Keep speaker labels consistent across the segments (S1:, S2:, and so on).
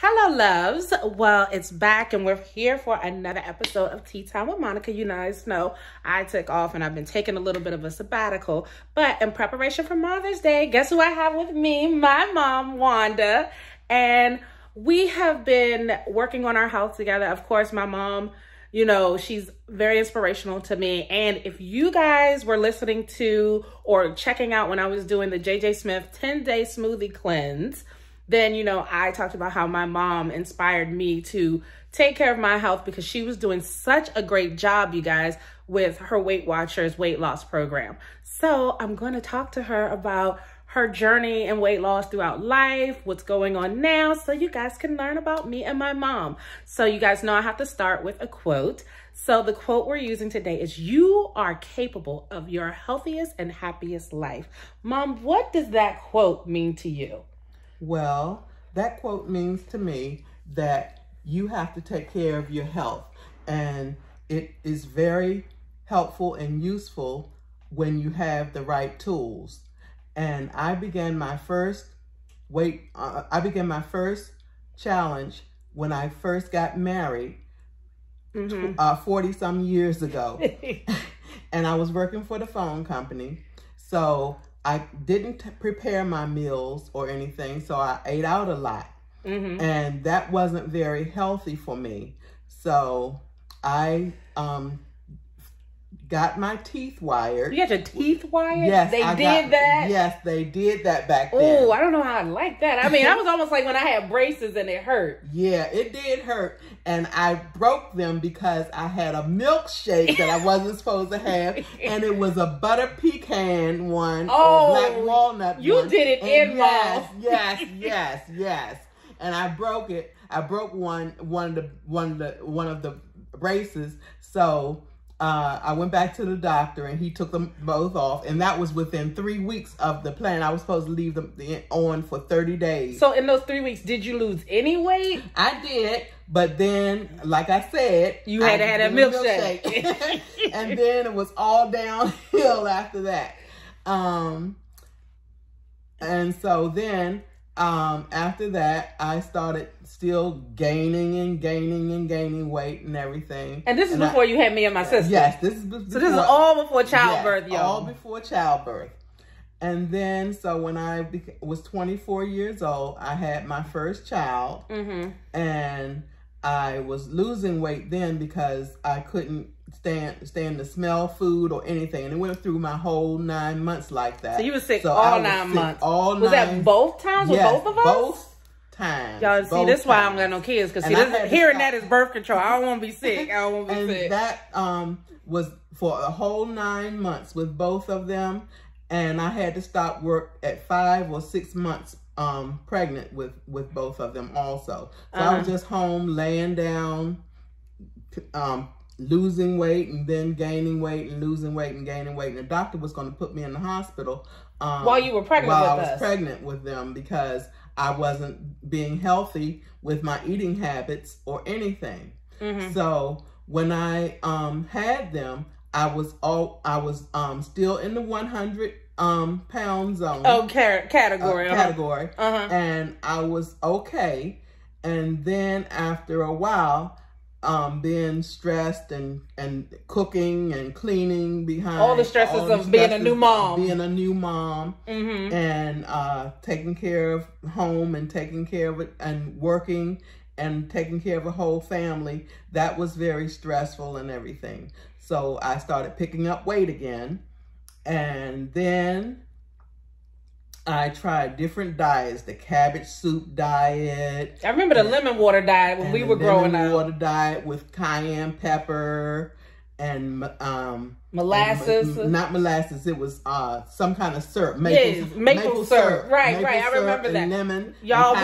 S1: Hello, loves. Well, it's back and we're here for another episode of Tea Time with Monica. You guys know I took off and I've been taking a little bit of a sabbatical, but in preparation for Mother's Day, guess who I have with me? My mom, Juanda. And we have been working on our health together. Of course, my mom, you know, she's very inspirational to me. And if you guys were listening to or checking out when I was doing the JJ Smith 10-day smoothie cleanse, then, you know, I talked about how my mom inspired me to take care of my health because she was doing such a great job, you guys, with her Weight Watchers weight loss program. So I'm going to talk to her about her journey and weight loss throughout life, what's going on now, so you guys can learn about me and my mom. So you guys know I have to start with a quote. So the quote we're using today is, "You are capable of your healthiest and happiest life." Mom, what does that quote mean to you?
S2: Well, that quote means to me that you have to take care of your health, and it is very helpful and useful when you have the right tools. And I began my first challenge when I first got married 40 some years ago. And I was working for the phone company. So I didn't prepare my meals or anything, so I ate out a lot. And that wasn't very healthy for me. So I got my teeth wired.
S1: You got your teeth wired?
S2: Yes.
S1: They did that?
S2: Yes, they did that back then.
S1: Oh, I don't know how I like that. I mean, that was almost like when I had braces and it hurt.
S2: Yeah, it did hurt. And I broke them because I had a milkshake that I wasn't supposed to have. And it was a butter pecan one or black walnut
S1: you
S2: one.
S1: You did it
S2: and
S1: in
S2: yes. And I broke it. I broke one of the braces. So I went back to the doctor and he took them both off, and that was within 3 weeks of the plan. I was supposed to leave them on for 30 days.
S1: So in those 3 weeks, did you lose any weight?
S2: I did, but then, like I said,
S1: you had to have a milkshake.
S2: And then it was all downhill after that. And so then, after that, I started still gaining weight and everything.
S1: And this is before you had me and my sister.
S2: Yes, this is before.
S1: So this is all before childbirth, y'all.
S2: All before childbirth. And then, so when I was 24 years old, I had my first child. And I was losing weight then because I couldn't stand to smell food or anything. And it went through my whole 9 months like that.
S1: So you were sick all 9 months. Was that both times with both of us?
S2: Both times.
S1: Y'all see, this is why I don't got no kids, because hearing that is birth control. I don't want to be sick. I don't want to be sick.
S2: And that was for a whole 9 months with both of them. And I had to stop work at 5 or 6 months pregnant with both of them also. So I was just home laying down, losing weight and then gaining weight and losing weight and gaining weight. And the doctor was going to put me in the hospital
S1: while you were pregnant with us.
S2: While I was pregnant with them, because I wasn't being healthy with my eating habits or anything. So when I had them, I was still in the 100 pound zone.
S1: Oh, category.
S2: Category. And I was okay. And then after a while, being stressed and cooking and cleaning behind
S1: all the stresses of being a new mom,
S2: and taking care of home and taking care of it and working and taking care of a whole family. That was very stressful and everything. So I started picking up weight again, and then I tried different diets, the cabbage soup diet.
S1: I remember the lemon water diet when we were growing up.
S2: Lemon water diet with cayenne pepper and
S1: molasses.
S2: Not molasses. It was some kind of syrup.
S1: Maple syrup. Right. I remember that.
S2: Lemon.
S1: Y'all,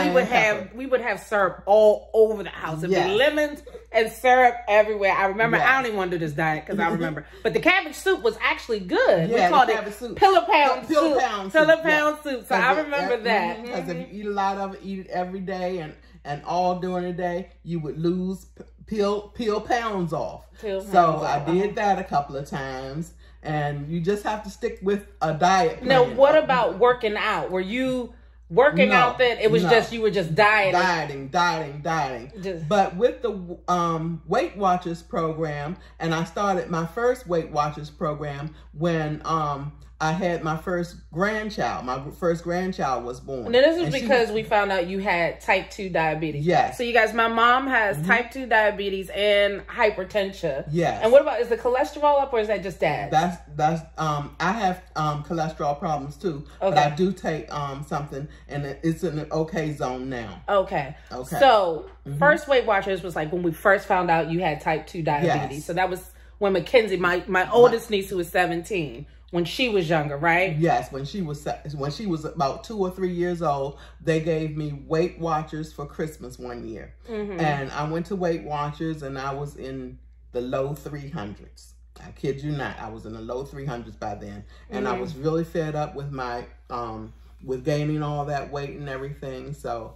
S1: we would have syrup all over the house. It'd be lemons and syrup everywhere. I remember. I don't even want to do this diet because I remember. But the cabbage soup was actually good.
S2: Yeah,
S1: we called it pillow pound soup. So I remember that.
S2: Because if you eat a lot of it, eat it every day and all during the day, you would lose peel pounds off. I did that a couple of times, and you just have to stick with a diet plan.
S1: Now, what about working out? Were you working out then? It was just, you were just dieting.
S2: Dieting. But with the Weight Watchers program, and I started my first Weight Watchers program when I had my first grandchild. My first grandchild was born.
S1: And this is because we found out you had type 2 diabetes.
S2: Yes.
S1: So you guys, my mom has type 2 diabetes and hypertension.
S2: Yes.
S1: And what about, is the cholesterol up or is that just dad?
S2: That's I have cholesterol problems too.
S1: Okay.
S2: But I do take something, and it's in the okay zone now.
S1: Okay. So first Weight Watchers was like when we first found out you had type 2 diabetes.
S2: Yes.
S1: So that was when Mackenzie, my oldest niece who was 17, when she was younger, right?
S2: Yes, when she was about 2 or 3 years old, they gave me Weight Watchers for Christmas one year. And I went to Weight Watchers and I was in the low 300s. I kid you not, I was in the low 300s by then. And I was really fed up with my with gaining all that weight and everything. So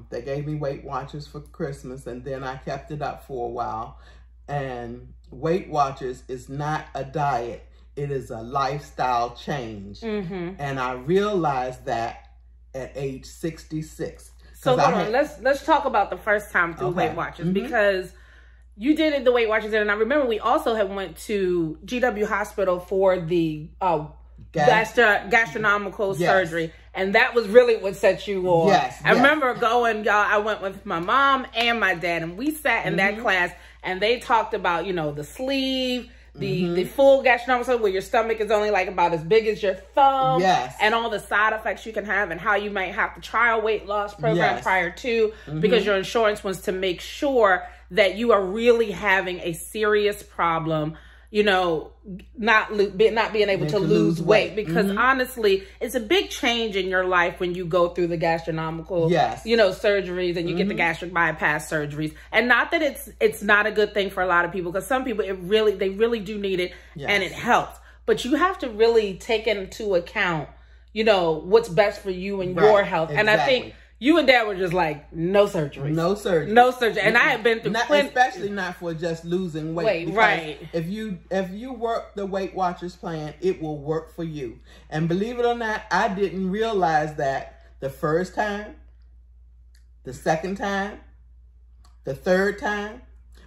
S2: they gave me Weight Watchers for Christmas, and then I kept it up for a while. And Weight Watchers is not a diet. It is a lifestyle change. And I realized that at age 66.
S1: So hold on, let's talk about the first time through Weight Watchers, because you did the Weight Watchers, and I remember we also had went to GW Hospital for the gastronomical surgery, and that was really what set you on. I remember going, y'all, I went with my mom and my dad, and we sat in that class, and they talked about, you know, the sleeve, the full gastronomical, where your stomach is only like about as big as your thumb, and all the side effects you can have, and how you might have to try a weight loss program prior to, because your insurance wants to make sure that you are really having a serious problem, you know, not being able to lose weight. Because honestly, it's a big change in your life when you go through the gastronomical, you know, surgeries, and you get the gastric bypass surgeries. And not that it's not a good thing for a lot of people, because some people, they really do need it, and it helps. But you have to really take into account, you know, what's best for you and your health. And I think you and Dad were just like, no surgery. No surgery. No surgery. And I had been through
S2: especially not for just losing weight. If you work the Weight Watchers plan, it will work for you. And believe it or not, I didn't realize that the first time, the second time, the third time,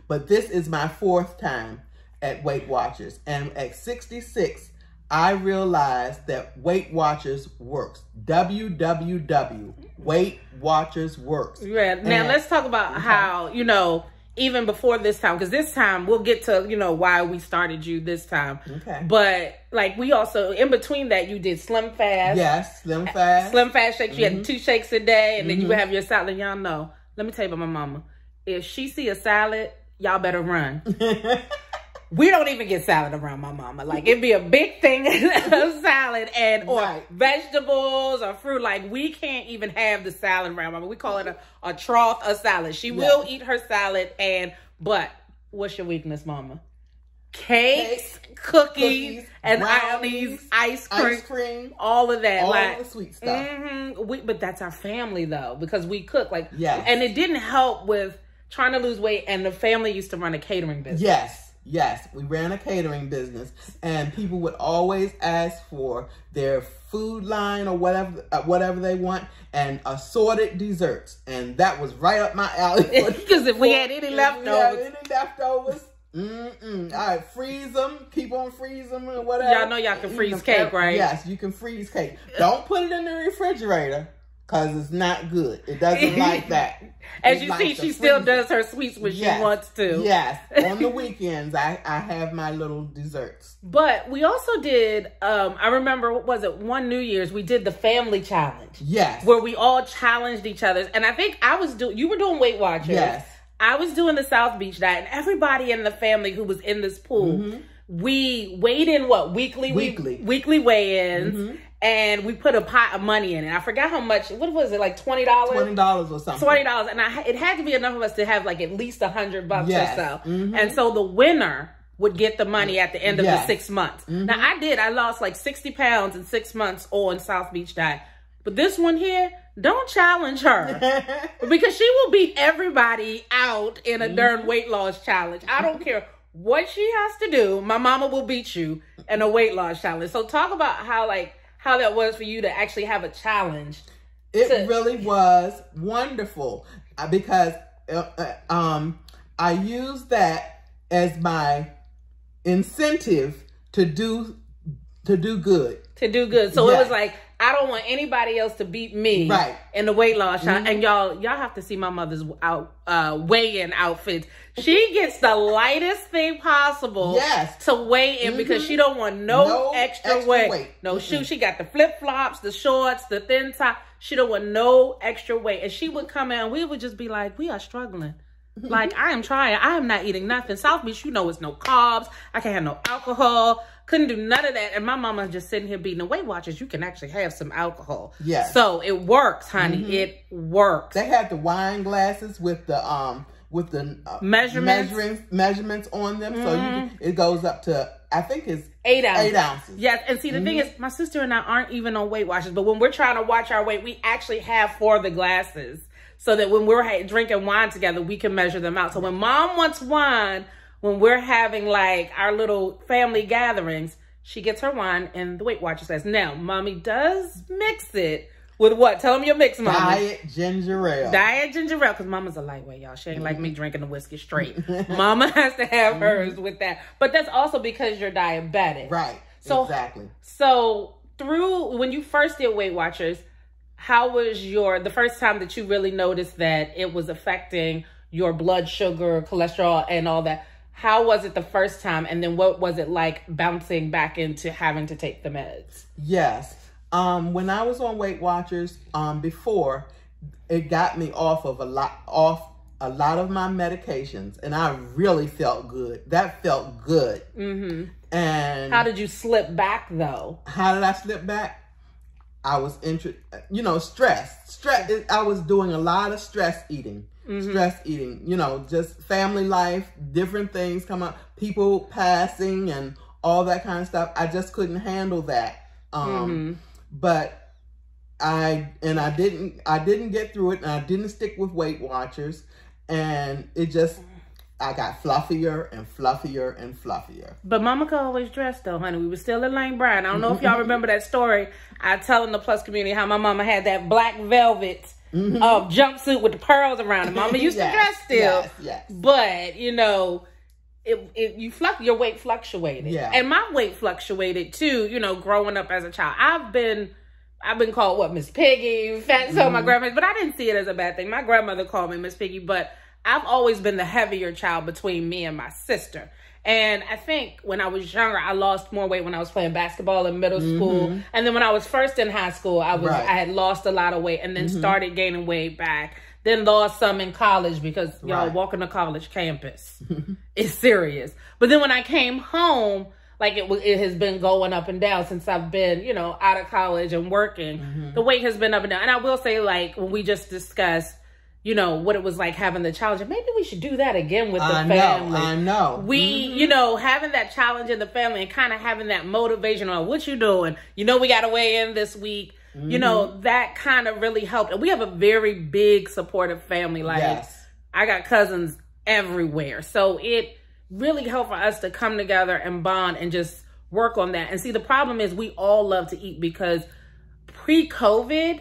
S2: but this is my 4th time at Weight Watchers. And at 66, I realized that Weight Watchers works. www. Weight Watchers works.
S1: Now let's talk about how, you know, even before this time, because this time we'll get to, you know, why we started you this time. But like, we also, in between that, you did Slim Fast.
S2: Yes, Slim Fast.
S1: Slim Fast shakes. You had 2 shakes a day, and then you would have your salad. Y'all know, let me tell you about my mama. If she see a salad, y'all better run. We don't even get salad around my mama. Like, it'd be a big thing of salad or vegetables or fruit. Like, we can't even have the salad around mama. We call it a trough of salad. She will eat her salad, but what's your weakness, mama? Cakes, cookies, and brownies, ice cream, all of that.
S2: All
S1: like,
S2: the sweet stuff.
S1: But that's our family, though, because we cook. Like, and it didn't help with trying to lose weight, and the family used to run a catering business.
S2: Yes, we ran a catering business, and people would always ask for their food line or whatever they want, and assorted desserts, and that was right up my alley.
S1: Because if we had any leftovers,
S2: all right, freeze them, keep on freeze them, or whatever.
S1: Y'all know y'all can freeze cake, right?
S2: Yes, you can freeze cake. Don't put it in the refrigerator, because it's not good. It doesn't like that.
S1: As you see, she still does her sweets when she wants to.
S2: Yes. On the weekends, I have my little desserts.
S1: But we also did, I remember, what was it, one New Year's, we did the family challenge.
S2: Yes.
S1: Where we all challenged each other. And I think you were doing Weight Watchers.
S2: Yes.
S1: I was doing the South Beach diet. And everybody in the family who was in this pool, we weighed in weekly weigh-ins. And we put a pot of money in it. I forgot how much. What was it, like $20?
S2: $20 or something.
S1: $20, and it had to be enough of us to have like at least $100 or so. And so the winner would get the money at the end of the 6 months. Now I lost like 60 pounds in 6 months on South Beach diet. But this one here, don't challenge her because she will beat everybody out in a darn weight loss challenge. I don't care what she has to do. My mama will beat you in a weight loss challenge. So talk about how that was for you to actually have a challenge
S2: It really was wonderful because I used that as my incentive to do good.
S1: To do good. So it was like, I don't want anybody else to beat me in the weight loss shot. And y'all have to see my mother's weigh-in outfits. She gets the lightest thing possible to weigh in because she don't want no extra weight. No shoes. She got the flip-flops, the shorts, the thin top. She don't want no extra weight. And she would come in and we would just be like, we are struggling. Like, I am trying. I am not eating nothing. South Beach, you know, it's no carbs. I can't have no alcohol. Couldn't do none of that. And my mama just sitting here beating the Weight Watchers. You can actually have some alcohol. Yeah. So it works, honey. It works.
S2: They had the wine glasses with the measurements on them. So it goes up to, I think it's 8 ounces. 8 ounces.
S1: Yes. And see, the thing is, my sister and I aren't even on Weight Watchers. But when we're trying to watch our weight, we actually have the glasses. So that when we're drinking wine together, we can measure them out. So when mom wants wine, when we're having like our little family gatherings, she gets her wine and the Weight Watcher says, now, mommy does mix it with what? Tell them your mix, mama.
S2: Diet ginger ale.
S1: Diet ginger ale. Because mama's a lightweight, y'all. She ain't like me drinking the whiskey straight. Mama has to have hers with that. But that's also because you're diabetic.
S2: Right.
S1: So,
S2: exactly.
S1: So when you first did Weight Watchers, how was the first time that you really noticed that it was affecting your blood sugar, cholesterol, and all that? How was it the first time? And then what was it like bouncing back into having to take the meds?
S2: Yes. When I was on Weight Watchers, before, it got me off a lot of my medications, and I really felt good. That felt good. And
S1: how did you slip back though?
S2: How did I slip back? I was stressed. I was doing a lot of stress eating. Just family life, different things come up, people passing and all that kind of stuff. I just couldn't handle that. But I didn't get through it, and I didn't stick with Weight Watchers, and I got fluffier and fluffier and fluffier.
S1: But mama could always dress though, honey. We were still in Lane Bryant. I don't know if y'all remember that story. I tell in the Plus community how my mama had that black velvet jumpsuit with the pearls around it. Mama used to dress still. Yes. But, your weight fluctuated. Yeah. And my weight fluctuated too, growing up as a child. I've been called, Miss Piggy, fat, so my grandma, but I didn't see it as a bad thing. My grandmother called me Miss Piggy, but I've always been the heavier child between me and my sister. And I think when I was younger, I lost more weight when I was playing basketball in middle school. And then when I was first in high school, I had lost a lot of weight and then started gaining weight back. Then lost some in college because, y'all, walking to college campus is serious. But then when I came home, like it has been going up and down since I've been, out of college and working. The weight has been up and down. And I will say, like, when we just discussed, what it was like having the challenge. Maybe we should do that again with the family.
S2: I know.
S1: We, having that challenge in the family and kind of having that motivation on what you doing. We got to weigh in this week. That kind of really helped. And we have a very big supportive family. Like, I got cousins everywhere. So it really helped for us to come together and bond and just work on that. And see, the problem is we all love to eat because pre-COVID,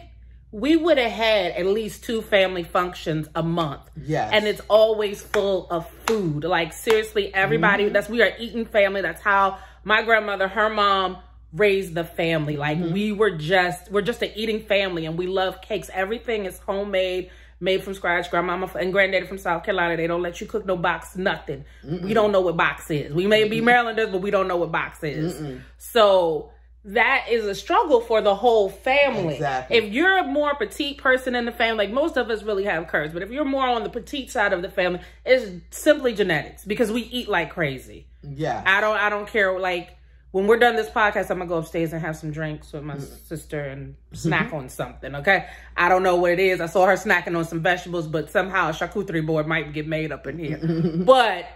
S1: we would have had at least 2 family functions a month. Yes. And it's always full of food. Like, seriously, everybody, we are eating family. That's how my grandmother, her mom, raised the family. Like, we're just an eating family, and we love cakes. Everything is homemade, made from scratch. Grandmama and granddaddy from South Carolina, they don't let you cook no box, nothing. We don't know what box is. We may be Marylanders, but we don't know what box is. So that is a struggle for the whole family. Exactly. If you're a more petite person in the family, like most of us really have curves, but if you're more on the petite side of the family, it's simply genetics because we eat like crazy. Yeah. I don't care. Like, when we're done this podcast, I'm gonna go upstairs and have some drinks with my sister and snack on something, okay? I don't know what it is. I saw her snacking on some vegetables, but somehow a charcuterie board might get made up in here. But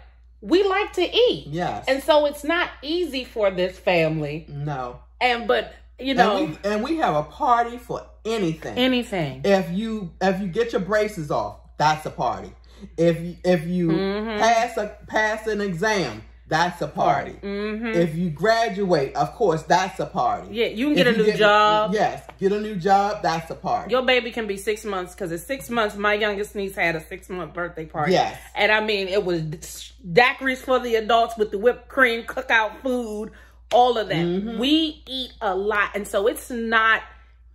S1: we like to eat. Yes. And so it's not easy for this family. No. And
S2: we have a party for anything.
S1: Anything.
S2: If you get your braces off, that's a party. If you pass an exam, that's a party. If you graduate, of course, that's a party.
S1: Yeah, you can get a new job.
S2: Yes, get a new job, that's a party.
S1: Your baby can be 6 months, because at 6 months, my youngest niece had a 6-month birthday party.
S2: Yes.
S1: And I mean, it was daiquiris for the adults with the whipped cream, cookout food, all of that. We eat a lot. And so it's not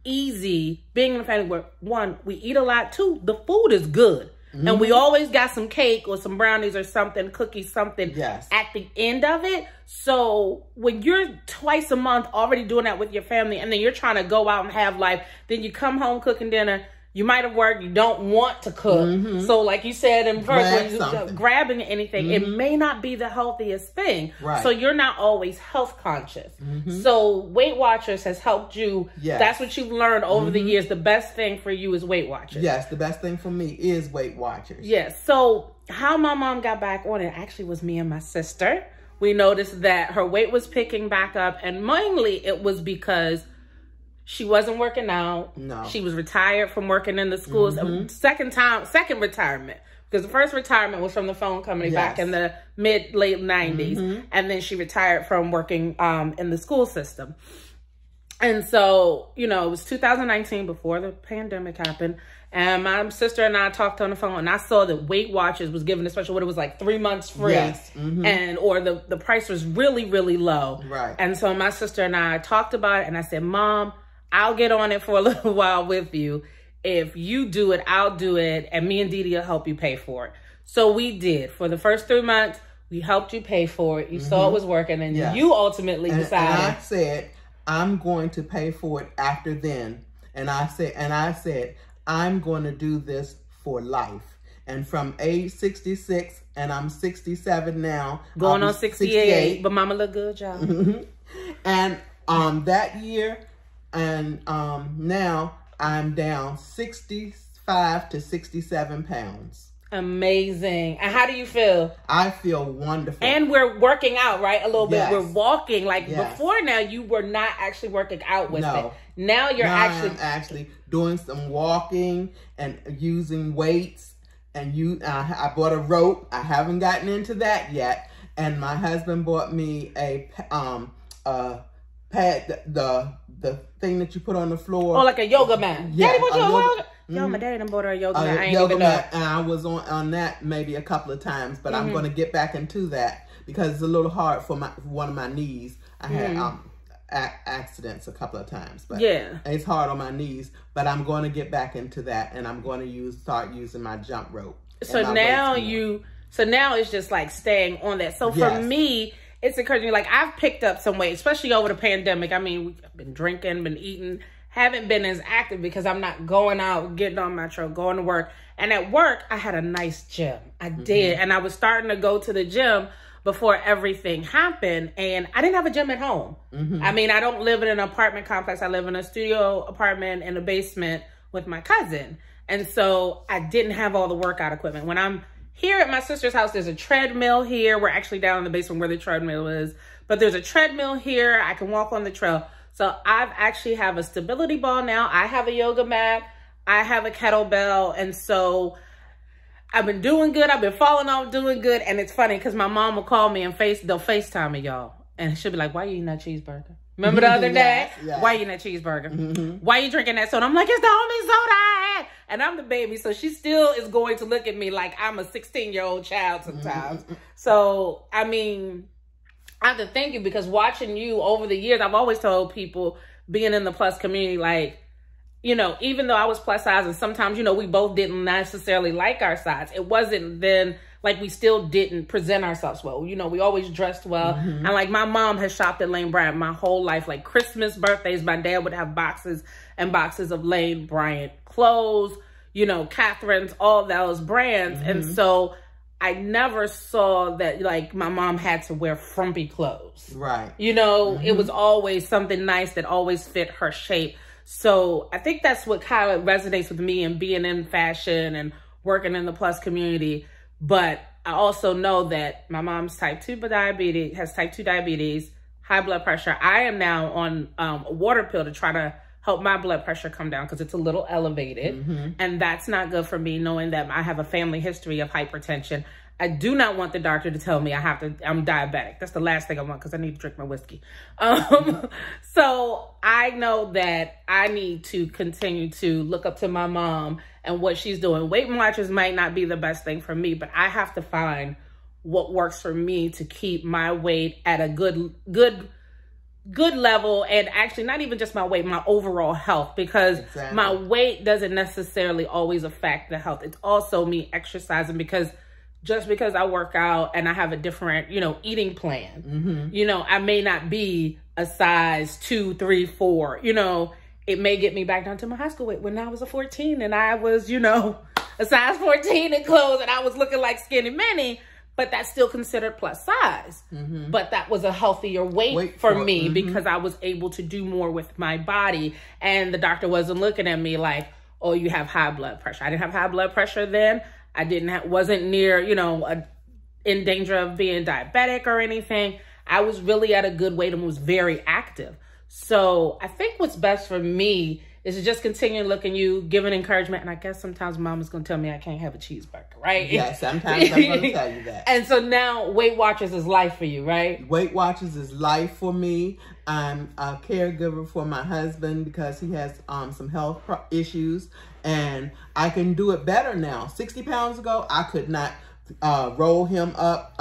S1: easy being in a family where, one, we eat a lot. Two, the food is good. And we always got some cake or some brownies or something, cookies, something at the end of it. So when you're twice a month already doing that with your family, and then you're trying to go out and have life, then you come home cooking dinner, you might have worked, you don't want to cook. So like you said in verse, when you're grabbing anything, it may not be the healthiest thing. So you're not always health conscious. So Weight Watchers has helped you. That's what you've learned over the years. The best thing for you is Weight Watchers.
S2: Yes, the best thing for me is Weight Watchers.
S1: Yes. So how my mom got back on it actually was me and my sister. We noticed that her weight was picking back up, and mainly it was because she wasn't working out. No. She was retired from working in the schools. Second retirement. Because the first retirement was from the phone company back in the late 90s. And then she retired from working in the school system. And so, you know, it was 2019 before the pandemic happened. And my sister and I talked on the phone, and I saw that Weight Watchers was giving a special, what it was like 3 months free. And, or the price was really, really low. And so my sister and I talked about it, and I said, Mom, I'll get on it for a little while with you. If you do it, I'll do it. And me and Didi will help you pay for it. So we did. For the first 3 months, we helped you pay for it. You saw it was working. And you ultimately decided.
S2: And I said, I'm going to pay for it after then. And I said, I'm going to do this for life. And from age 66, and I'm 67 now.
S1: Going on 68. But mama look good, y'all.
S2: And that year, and now I'm down 65 to 67 pounds.
S1: Amazing. And how do you feel?
S2: I feel wonderful.
S1: And we're working out, right? A little bit. We're walking. Like before now, you were not actually working out with it. Now you're
S2: I'm actually doing some walking and using weights. And I bought a rope. I haven't gotten into that yet. And my husband bought me a pad, the thing that you put on the floor.
S1: Oh, like a yoga mat. Daddy, what you yoga? Yo, my daddy done bought her a yoga mat. I ain't even know.
S2: And I was on that maybe a couple of times, but I'm going to get back into that because it's a little hard for one of my knees. I had accidents a couple of times, but it's hard on my knees. But I'm going to get back into that, and I'm going to start using my jump rope.
S1: So now it's just like staying on that. So for me, it's encouraging. Like I've picked up some weight, especially over the pandemic. I mean, we've been drinking, been eating, haven't been as active because I'm not going out, getting on my truck, going to work. And at work, I had a nice gym. I did. And I was starting to go to the gym before everything happened. And I didn't have a gym at home. I mean, I don't live in an apartment complex. I live in a studio apartment in a basement with my cousin. And so I didn't have all the workout equipment. When I'm here at my sister's house, there's a treadmill here. We're actually down in the basement where the treadmill is. But there's a treadmill here. I can walk on the trail. So I've actually have a stability ball now. I have a yoga mat. I have a kettlebell. And so I've been doing good. I've been falling off doing good. And it's funny because my mom will call me and they'll FaceTime me, y'all. And she'll be like, why you eating that cheeseburger? Remember the other day? Why you eating that cheeseburger? Why you drinking that soda? I'm like, it's the only soda I had. And I'm the baby. So she still is going to look at me like I'm a 16-year-old child sometimes. So, I mean, I have to thank you because watching you over the years, I've always told people being in the plus community, like, you know, even though I was plus size and sometimes, you know, we both didn't necessarily like our size. It wasn't then like we still didn't present ourselves well. You know, we always dressed well. And like my mom has shopped at Lane Bryant my whole life. Like Christmas, birthdays, my dad would have boxes and boxes of Lane Bryant clothes, you know, Catherine's, all those brands. And so I never saw that like my mom had to wear frumpy clothes. Right. You know, it was always something nice that always fit her shape. So I think that's what kind of resonates with me and being in fashion and working in the plus community. But I also know that my mom's type 2 diabetes, has type 2 diabetes, high blood pressure. I am now on a water pill to try to help my blood pressure come down because it's a little elevated. And that's not good for me, knowing that I have a family history of hypertension. I do not want the doctor to tell me I'm diabetic. That's the last thing I want because I need to drink my whiskey. So I know that I need to continue to look up to my mom and what she's doing. Weight Watchers might not be the best thing for me, but I have to find what works for me to keep my weight at a good level, and actually not even just my weight, my overall health, because my weight doesn't necessarily always affect the health. It's also me exercising, because just because I work out and I have a different, eating plan, I may not be a size 2, 3, 4, it may get me back down to my high school weight when I was a 14 and I was, a size 14 in clothes and I was looking like Skinny Minnie. But that's still considered plus size. But that was a healthier weight for me because I was able to do more with my body. And the doctor wasn't looking at me like, oh, you have high blood pressure. I didn't have high blood pressure then. I wasn't near, in danger of being diabetic or anything. I was really at a good weight and was very active. So I think what's best for me is to just continue looking you, giving encouragement. And I guess sometimes mom is going to tell me I can't have a cheeseburger, right?
S2: Yeah, sometimes I'm going to tell you that.
S1: And so now Weight Watchers is life for you, right?
S2: Weight Watchers is life for me. I'm a caregiver for my husband because he has some health issues. And I can do it better now. 60 pounds ago, I could not roll him up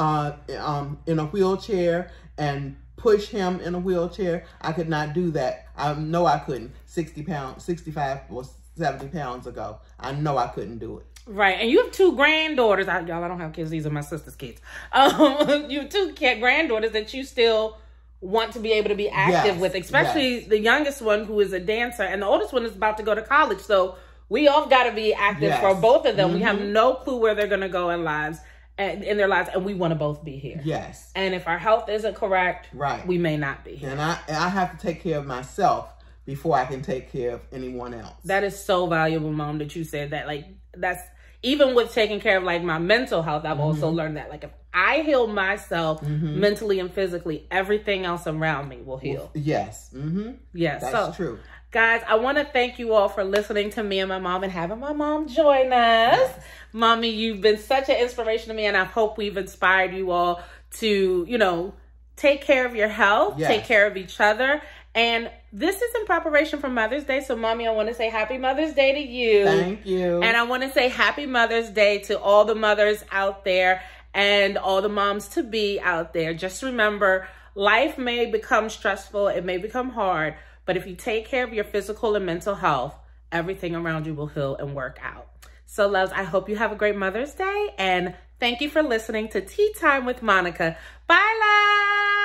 S2: in a wheelchair and push him in a wheelchair. I could not do that. I know I couldn't 65 or 70 pounds ago. I know I couldn't do it.
S1: Right. And you have 2 granddaughters. Y'all, I don't have kids. These are my sister's kids. You have 2 granddaughters that you still want to be able to be active with, especially the youngest one who is a dancer, and the oldest one is about to go to college. So we all got to be active for both of them. We have no clue where they're going to go in their lives, and we want to both be here. Yes. And if our health isn't correct, we may not be here.
S2: And I have to take care of myself before I can take care of anyone else.
S1: That is so valuable, Mom, that you said that. Like, that's even with taking care of like my mental health. I've also learned that, like, if I heal myself mentally and physically, everything else around me will heal.
S2: Yes.
S1: Yes.
S2: That's true.
S1: Guys, I want to thank you all for listening to me and my mom and having my mom join us. Yes. Mommy, you've been such an inspiration to me, and I hope we've inspired you all to, take care of your health, take care of each other. And this is in preparation for Mother's Day. So, Mommy, I want to say Happy Mother's Day to you.
S2: Thank you.
S1: And I want to say Happy Mother's Day to all the mothers out there and all the moms-to-be out there. Just remember, life may become stressful. It may become hard. But if you take care of your physical and mental health, everything around you will heal and work out. So, loves, I hope you have a great Mother's Day. And thank you for listening to Tea Time with Monica. Bye, love.